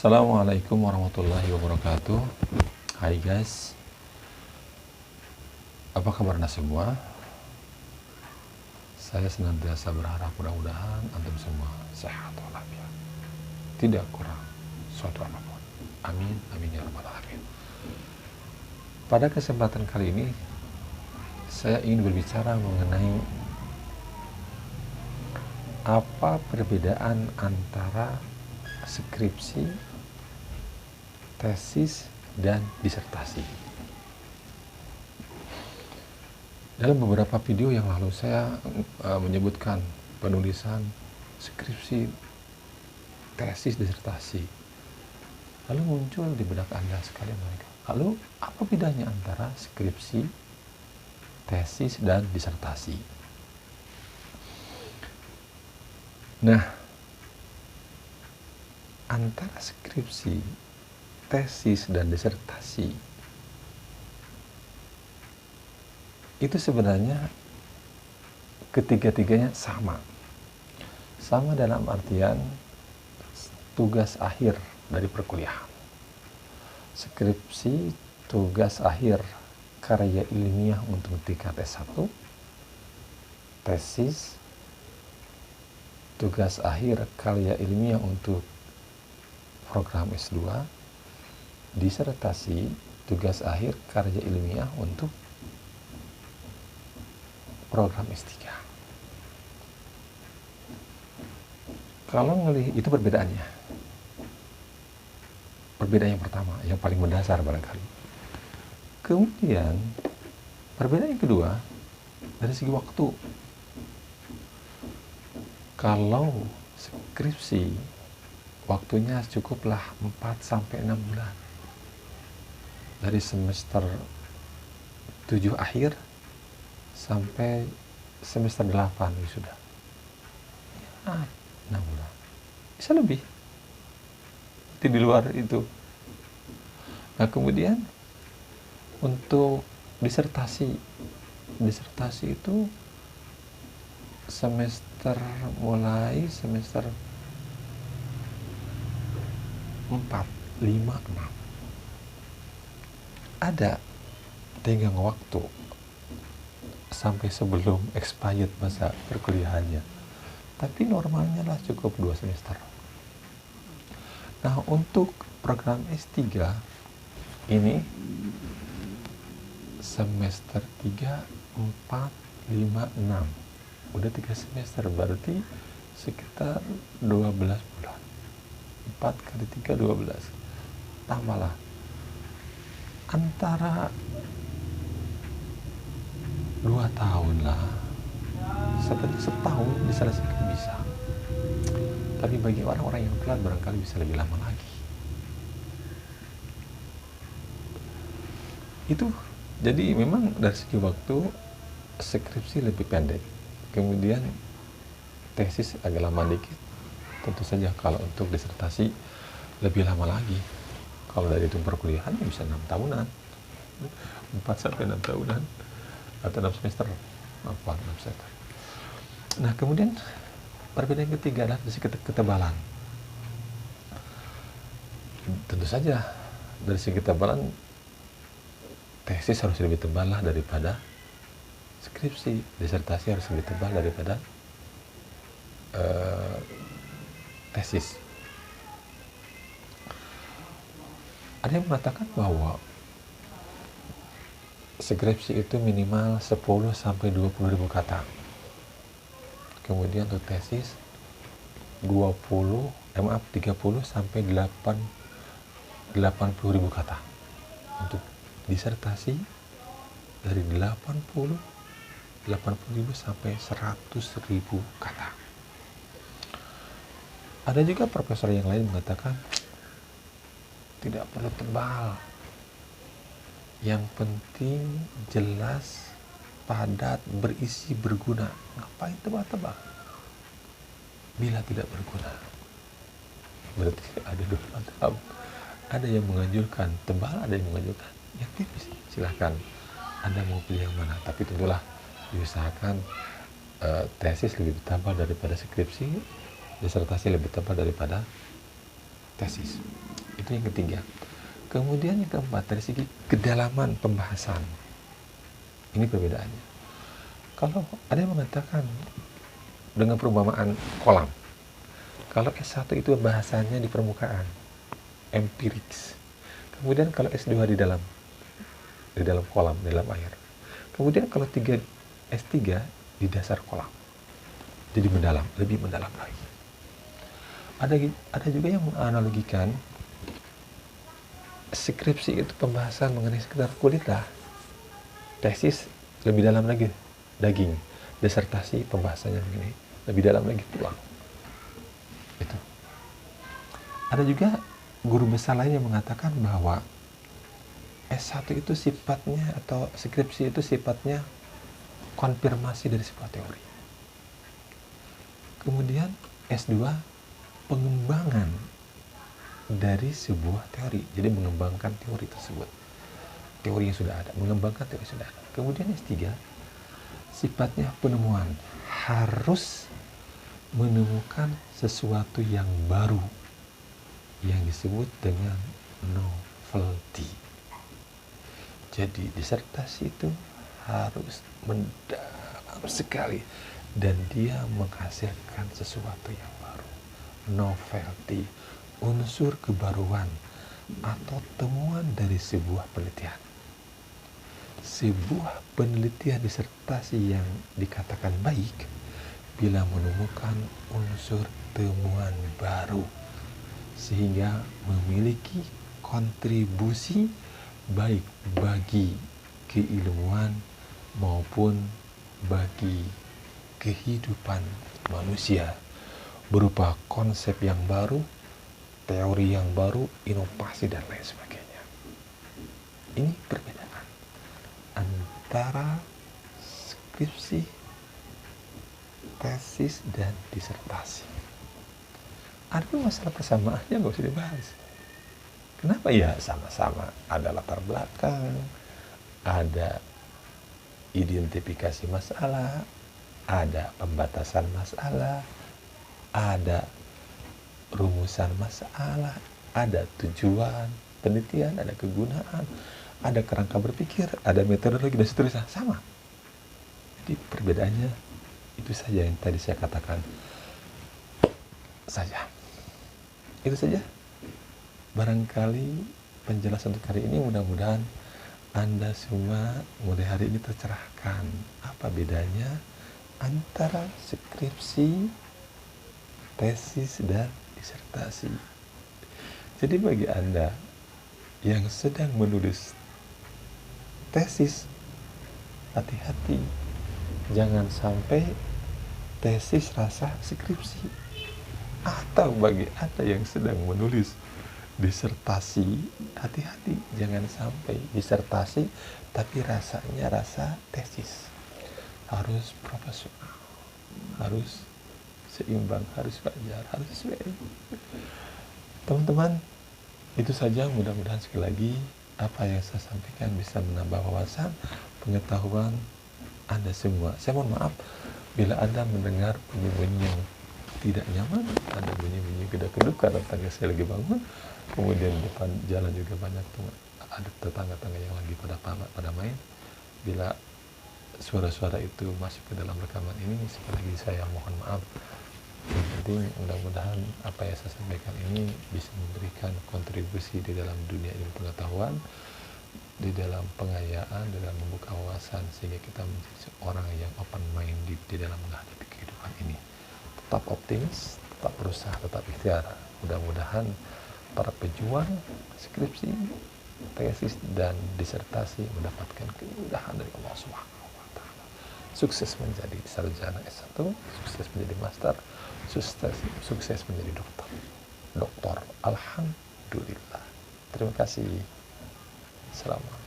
Assalamualaikum warahmatullahi wabarakatuh. Hai guys, apa kabar anda semua? Saya senantiasa berharap mudah-mudahan antum semua sehat walafiat, tidak kurang suatu apapun. Amin, amin ya rabbal alamin. Pada kesempatan kali ini saya ingin berbicara mengenai apa perbedaan antara skripsi, tesis, dan disertasi. Dalam beberapa video yang lalu saya menyebutkan penulisan skripsi, tesis, disertasi. Lalu muncul di benak Anda sekalian mereka. Lalu apa bedanya antara skripsi, tesis, dan disertasi? Nah, antara skripsi, tesis, dan disertasi itu sebenarnya ketiga-tiganya sama. Sama dalam artian tugas akhir dari perkuliahan. Skripsi, tugas akhir karya ilmiah untuk tingkat S1. Tesis, tugas akhir karya ilmiah untuk program S2. Disertasi, tugas akhir karya ilmiah untuk program S3. Kalau ngelihat itu perbedaannya. Perbedaan yang pertama, yang paling mendasar barangkali. Kemudian, perbedaan yang kedua, dari segi waktu. Kalau skripsi, waktunya cukuplah 4-6 bulan. Dari semester 7 akhir sampai semester 8 sudah. 6 bulan. Bisa lebih. Di luar itu. Nah, kemudian untuk disertasi itu mulai semester 4, 5, 6. Ada tenggang waktu sampai sebelum expired masa perkuliahannya. Tapi normalnya lah cukup 2 semester. Nah, untuk program S3 ini semester 3, 4, 5, 6. Udah 3 semester, berarti sekitar 12 bulan. 4 kali 3, 12. Tambahlah. Antara 2 tahun lah. Sebenarnya setahun diselesaikan bisa. Tapi bagi orang-orang yang telat barangkali bisa lebih lama lagi. Itu jadi memang dari segi waktu skripsi lebih pendek. Kemudian tesis agak lama dikit. Tentu saja kalau untuk disertasi lebih lama lagi. Kalau dari itu perkuliahan bisa 6 tahunan. 4-6 tahunan atau 6 semester. 6 semester. Nah, kemudian perbedaan ketiga adalah dari segi ketebalan. Tentu saja dari segi ketebalan tesis harus lebih tebal lah daripada skripsi, disertasi harus lebih tebal daripada tesis. Ada yang mengatakan bahwa skripsi itu minimal 10-20 ribu kata. Kemudian untuk tesis 30 sampai 80 ribu kata. Untuk disertasi dari 80 ribu sampai 100 ribu kata. Ada juga profesor yang lain mengatakan tidak perlu tebal. Yang penting jelas, padat, berisi, berguna. Ngapain tebal-tebal bila tidak berguna? Berarti ada dua mazhab. Ada yang menganjurkan tebal, ada yang menganjurkan yang tipis. Silahkan Anda mau pilih yang mana. Tapi tentulah diusahakan tesis lebih tebal daripada skripsi, disertasi lebih tebal daripada tesis. Itu yang ketiga. Kemudian yang keempat, dari segi kedalaman pembahasan. Ini perbedaannya. Kalau ada yang mengatakan dengan perumpamaan kolam. Kalau S1 itu bahasanya di permukaan, empiriks. Kemudian kalau S2 di dalam kolam, di dalam air. Kemudian kalau S3 di dasar kolam. Jadi mendalam, lebih mendalam lagi. Ada juga yang menganalogikan skripsi itu pembahasan mengenai sekitar kulit lah. Tesis lebih dalam lagi, daging. Disertasi pembahasannya begini, lebih dalam lagi tulang. Itu. Ada juga guru besar lain yang mengatakan bahwa S1 itu sifatnya, atau skripsi itu sifatnya konfirmasi dari sebuah teori. Kemudian S2 pengembangan dari sebuah teori. Jadi mengembangkan teori tersebut. Teori yang sudah ada, mengembangkan teori yang sudah ada. Kemudian S3 sifatnya penemuan. Harus menemukan sesuatu yang baru yang disebut dengan novelty. Jadi disertasi itu harus mendalam sekali dan dia menghasilkan sesuatu yang baru. Novelty, unsur kebaruan atau temuan dari sebuah penelitian. Sebuah penelitian disertasi yang dikatakan baik bila menemukan unsur temuan baru sehingga memiliki kontribusi baik bagi keilmuan maupun bagi kehidupan manusia berupa konsep yang baru, teori yang baru, inovasi dan lain sebagainya. Ini perbedaan antara skripsi, tesis, dan disertasi. Ada masalah persamaannya nggak usah dibahas. Kenapa? Ya sama-sama ada latar belakang, ada identifikasi masalah, ada pembatasan masalah, ada rumusan masalah, ada tujuan penelitian, ada kegunaan, ada kerangka berpikir, ada metodologi dan seterusnya. Sama. Jadi perbedaannya itu saja yang tadi saya katakan saja. Itu saja. Barangkali penjelasan untuk hari ini mudah-mudahan Anda semua mulai hari ini tercerahkan apa bedanya antara skripsi, tesis, dan disertasi. Jadi bagi Anda yang sedang menulis tesis, hati-hati. Jangan sampai tesis rasa skripsi. Atau bagi Anda yang sedang menulis disertasi, hati-hati. Jangan sampai disertasi tapi rasanya rasa tesis. Harus profesional, harus seimbang, harus wajar, harus sesuai. Teman-teman, itu saja. Mudah-mudahan sekali lagi apa yang saya sampaikan bisa menambah wawasan, pengetahuan Anda semua. Saya mohon maaf bila Anda mendengar bunyi-bunyi yang tidak nyaman, ada bunyi-bunyi kedap-kedap karena tetangga saya lagi bangun, kemudian depan jalan juga banyak ada tetangga-tetangga yang lagi pada main. Bila suara-suara itu masuk ke dalam rekaman ini, sekali lagi saya mohon maaf. Yang penting mudah-mudahan apa yang saya sampaikan ini bisa memberikan kontribusi di dalam dunia ilmu pengetahuan, di dalam pengayaan, di dalam membuka wawasan, sehingga kita menjadi orang yang open minded di dalam menghadapi kehidupan ini. Tetap optimis, tetap berusaha, tetap ikhtiar. Mudah-mudahan para pejuang skripsi, tesis, dan disertasi mendapatkan kemudahan dari Allah Subhanahu wa Ta'ala. Sukses menjadi sarjana S1, sukses menjadi master, sukses menjadi doktor. Alhamdulillah. Terima kasih. Assalamualaikum.